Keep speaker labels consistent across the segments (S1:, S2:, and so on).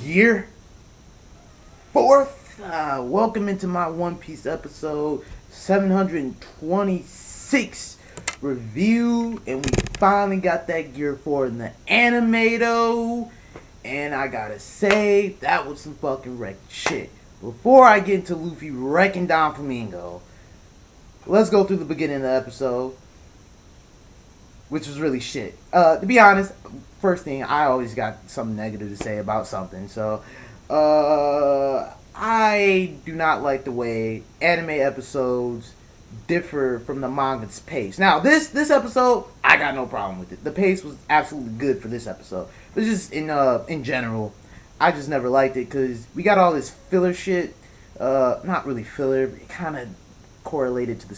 S1: Gear Fourth. Welcome into my One Piece episode 726 review, and we finally got that Gear 4 in the anime though. And I gotta say, that was some fucking wreck shit. Before I get into Luffy wrecking Don Flamingo, let's go through the beginning of the episode, which was really shit. To be honest, first thing, I always got something negative to say about something. So, I do not like the way anime episodes differ from the manga's pace. Now, this episode, I got no problem with it. The pace was absolutely good for this episode. But just in general, I just never liked it because we got all this filler shit. Not really filler, but it kind of correlated to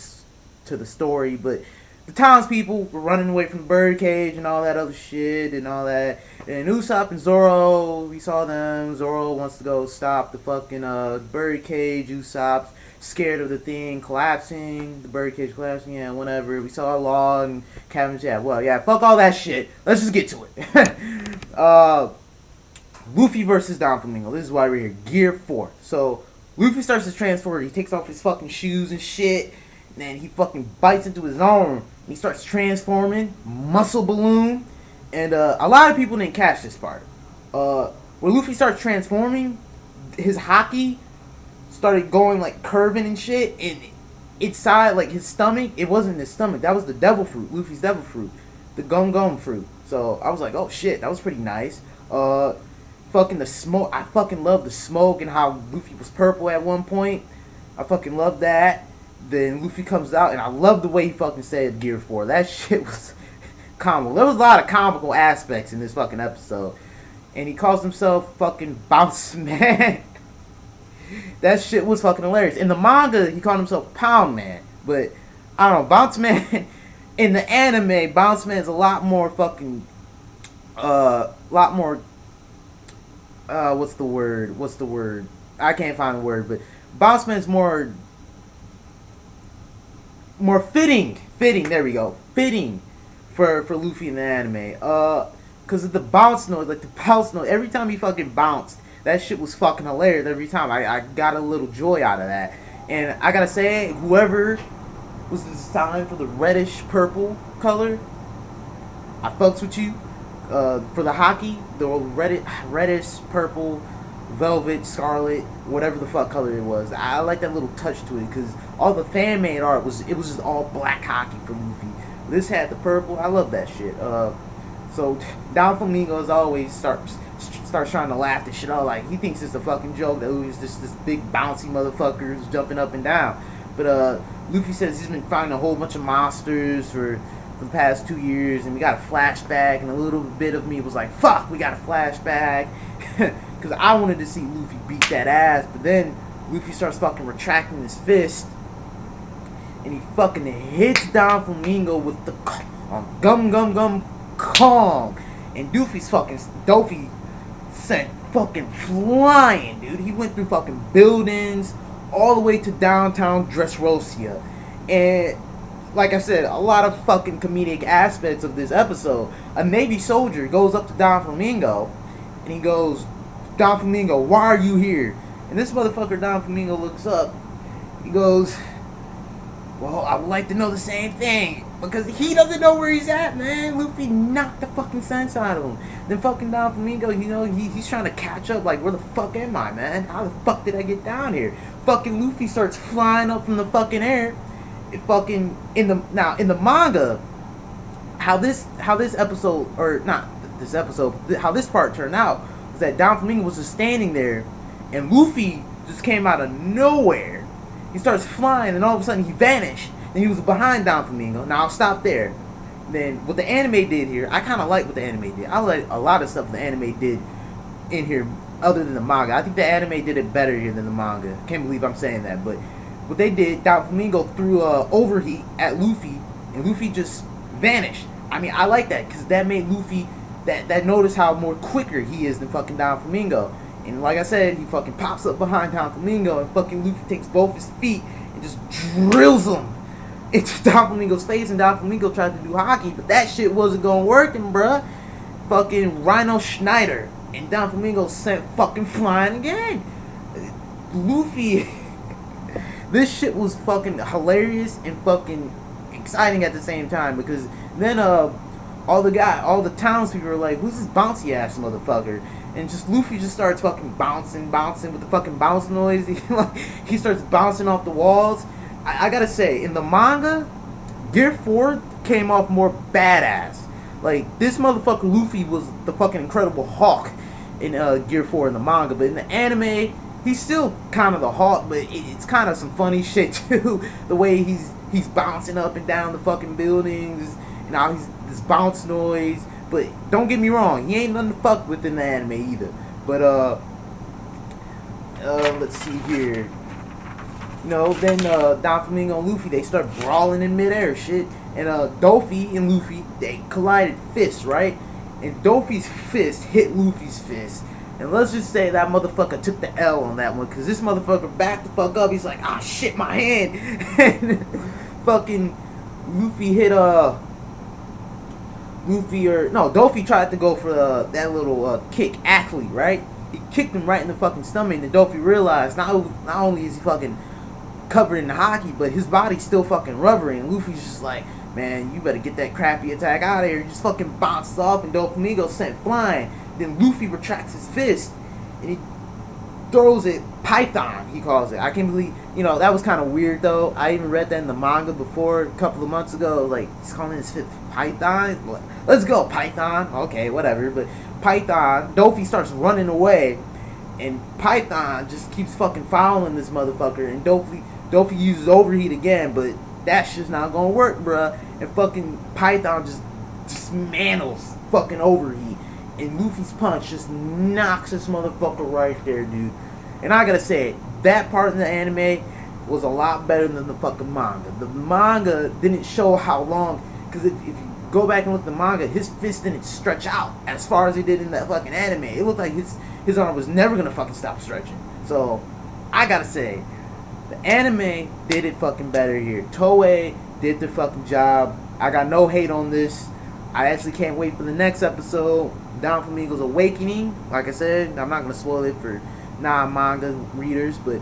S1: the story, but the townspeople were running away from the birdcage and all that other shit and all that. And Usopp and Zoro, we saw them. Zoro wants to go stop the fucking birdcage. Usopp's scared of the thing collapsing, the birdcage collapsing, yeah, whatever. We saw Law and Cavendish, yeah, fuck all that shit. Let's just get to it. Luffy versus Don Flamingo. This is why we're here. Gear 4. So, Luffy starts to transform. He takes off his fucking shoes and shit. And then he fucking bites into his arm. He starts transforming. Muscle balloon. And a lot of people didn't catch this part. When Luffy starts transforming, his haki started going like curving and shit. And inside, like his stomach, it wasn't his stomach. That was the devil fruit. Luffy's devil fruit. The gum gum fruit. So I was like, oh shit, that was pretty nice. Fucking the smoke. I fucking love the smoke and how Luffy was purple at one point. I fucking love that. Then Luffy comes out, and I love the way he fucking said Gear 4. That shit was comical. There was a lot of comical aspects in this fucking episode. And he calls himself fucking Bounce Man. That shit was fucking hilarious. In the manga, he called himself Pound Man. But, I don't know, Bounce Man, in the anime, Bounce Man is a lot more fucking, lot more, what's the word? I can't find the word, but Bounce Man's more fitting, there we go, fitting for Luffy in the anime, because of the bounce noise, like the bounce noise, every time he fucking bounced, that shit was fucking hilarious every time. I got a little joy out of that, and I gotta say, whoever was designed for the reddish purple color, I fucks with you. For the haki, the reddish purple, velvet, scarlet, whatever the fuck color it was. I like that little touch to it because all the fan made art was just all black hockey for Luffy. This had the purple. I love that shit. So Don Flamingo as always starts trying to laugh this shit out like he thinks it's a fucking joke that he's just this big bouncy motherfucker who's jumping up and down. But Luffy says he's been finding a whole bunch of monsters for the past 2 years, and we got a flashback, and a little bit of me was like, fuck, we got a flashback. Because I wanted to see Luffy beat that ass, but then Luffy starts fucking retracting his fist, and he fucking hits Don Flamingo with the gum Kong, and Doffy sent fucking flying, dude. He went through fucking buildings all the way to downtown Dressrosa, and like I said, a lot of fucking comedic aspects of this episode. A Navy soldier goes up to Don Flamingo, and he goes, Don Flamingo, why are you here? And this motherfucker, Don Flamingo, looks up. He goes, well, I would like to know the same thing. Because he doesn't know where he's at, man. Luffy knocked the fucking sense out of him. Then fucking Don Flamingo, he's trying to catch up. Like, where the fuck am I, man? How the fuck did I get down here? Fucking Luffy starts flying up from the fucking air. It fucking, in the manga, how this episode, or not this episode, how this part turned out, was that Don Flamingo was just standing there, and Luffy just came out of nowhere. He starts flying, and all of a sudden he vanished, and he was behind Don Flamingo. Now I'll stop there. Then what the anime did here, I kind of like what the anime did. I like a lot of stuff the anime did in here, other than the manga. I think the anime did it better here than the manga. Can't believe I'm saying that, but what they did, Don Flamingo threw overheat at Luffy, and Luffy just vanished. I mean, I like that, because that made Luffy, that notice how more quicker he is than fucking Don Flamingo. And like I said, he fucking pops up behind Don Flamingo, and fucking Luffy takes both his feet and just drills him into Don Flamingo's face, and Don Flamingo tried to do hockey, but that shit wasn't gonna work, bruh. Fucking Rhino Schneider. and Doflamingo sent fucking flying again. Luffy, this shit was fucking hilarious and fucking exciting at the same time, because then all the townspeople were like, who's this bouncy ass motherfucker? And just Luffy just starts fucking bouncing with the fucking bounce noise. He starts bouncing off the walls. I gotta say, in the manga, Gear 4 came off more badass. Like, this motherfucker Luffy was the fucking Incredible Hulk in Gear 4 in the manga, but in the anime, he's still kind of the Hulk, but it's kind of some funny shit too. The way he's bouncing up and down the fucking buildings, you know, he's this bounce noise. But don't get me wrong, he ain't nothing to fuck with in the anime either. But let's see here. You know, then Doflamingo and Luffy, they start brawling in midair, shit. And Doffy and Luffy, they collided fists, right? And Doffy's fist hit Luffy's fist. And let's just say that motherfucker took the L on that one, because this motherfucker backed the fuck up. He's like, ah, shit, my hand. And fucking Luffy hit Doffy tried to go for that little kick athlete, right? He kicked him right in the fucking stomach, and Doffy realized not only is he fucking covered in hockey, but his body's still fucking rubbery, and Luffy's just like, man, you better get that crappy attack out of here. He just fucking bounced off, and Doflamingo sent flying. Then Luffy retracts his fist, and he throws it Python, he calls it. I can't believe, you know, that was kind of weird, though. I even read that in the manga before, a couple of months ago, like, he's calling his fist Python. Let's go, Python. Okay, whatever. But Python, Doffy starts running away, and Python just keeps fucking following this motherfucker, and Doffy uses overheat again, but that shit's not gonna work, bruh. And fucking Python just dismantles fucking overheat, and Luffy's punch just knocks this motherfucker right there, dude. And I gotta say, that part in the anime was a lot better than the fucking manga. The manga didn't show how long, because if you go back and look at the manga, his fist didn't stretch out as far as he did in that fucking anime. It looked like his arm was never gonna fucking stop stretching. So, I gotta say, the anime did it fucking better here. Toei did their fucking job. I got no hate on this. I actually can't wait for the next episode, Doflamingo's Awakening. Like I said, I'm not gonna spoil it for non-manga readers, but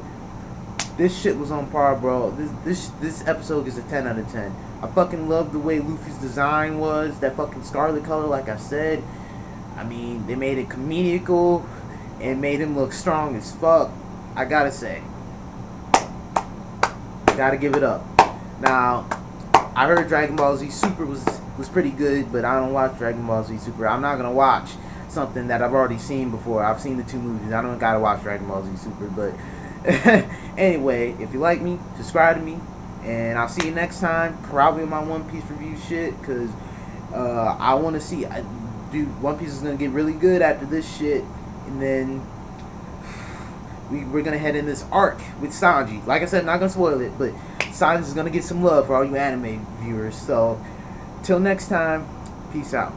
S1: this shit was on par, bro. This episode is a 10 out of 10. I fucking love the way Luffy's design was. That fucking scarlet color, like I said. I mean, they made it comedical and made him look strong as fuck. I gotta say, gotta give it up. Now, I heard Dragon Ball Z Super was pretty good, but I don't watch Dragon Ball Z Super. I'm not gonna watch something that I've already seen before. I've seen the 2 movies. I don't gotta watch Dragon Ball Z Super, but anyway, if you like me, subscribe to me, and I'll see you next time. Probably on my One Piece review shit, because I want to see. Dude, One Piece is gonna get really good after this shit, and then we're gonna head in this arc with Sanji. Like I said, I'm not gonna spoil it, but Sanji is gonna get some love for all you anime viewers. So, till next time, peace out.